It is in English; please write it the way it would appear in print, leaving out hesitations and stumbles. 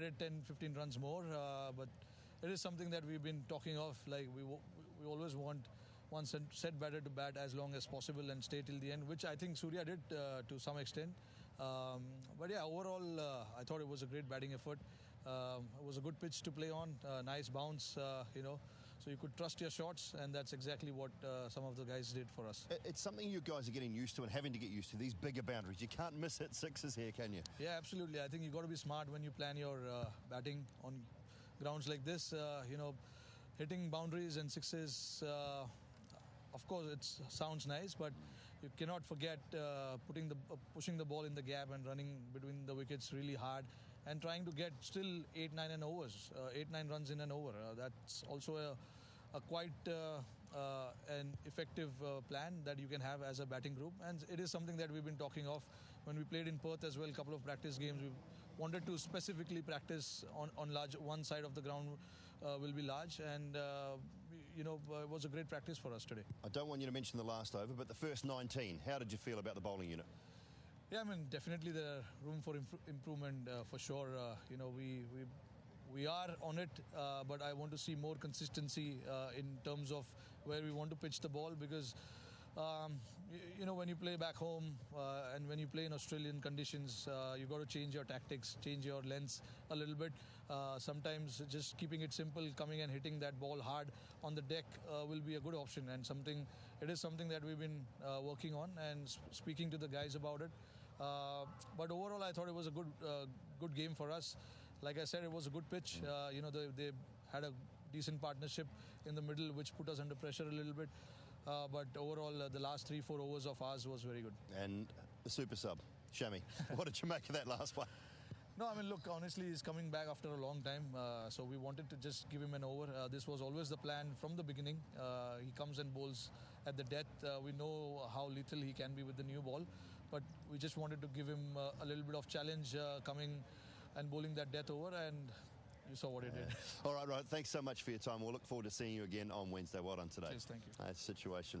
added 10-15 runs more, but it is something that we've been talking of. Like we always want one set batter to bat as long as possible and stay till the end, which I think Surya did to some extent. But yeah, overall, I thought it was a great batting effort. It was a good pitch to play on, nice bounce, so you could trust your shots, and that's exactly what some of the guys did for us. It's something you guys are getting used to and having to get used to, these bigger boundaries. You can't miss hit sixes here, can you? Yeah, absolutely. I think you've got to be smart when you plan your batting on grounds like this. Hitting boundaries and sixes, of course, it sounds nice, but you cannot forget pushing the ball in the gap and running between the wickets really hard and trying to get still 8-9 runs in an over. That's also a quite an effective plan that you can have as a batting group, and it is something that we've been talking of when we played in Perth as well. A couple of practice games, we wanted to specifically practice on large. One side of the ground will be large, and it was a great practice for us today. I don't want you to mention the last over, but the first 19, how did you feel about the bowling unit? Yeah, I mean, definitely there room for improvement for sure. We are on it, but I want to see more consistency in terms of where we want to pitch the ball, because when you play back home and when you play in Australian conditions, you got to change your tactics, change your lengths a little bit. Sometimes just keeping it simple, coming and hitting that ball hard on the deck will be a good option, and it is something that we've been working on and speaking to the guys about it. But overall, I thought it was a good game for us. Like I said, it was a good pitch. They had a decent partnership in the middle, which put us under pressure a little bit. But overall, the last 3-4 overs of ours was very good. And the super sub, Shami, what did you make of that last one? No, I mean, look, honestly, he's coming back after a long time. So we wanted to just give him an over. This was always the plan from the beginning. He comes and bowls at the death. We know how lethal he can be with the new ball. But we just wanted to give him a little bit of challenge coming and bowling that death over, and you saw what he did. All right, thanks so much for your time. We'll look forward to seeing you again on Wednesday. Well done today. Cheers, thank you. Situation.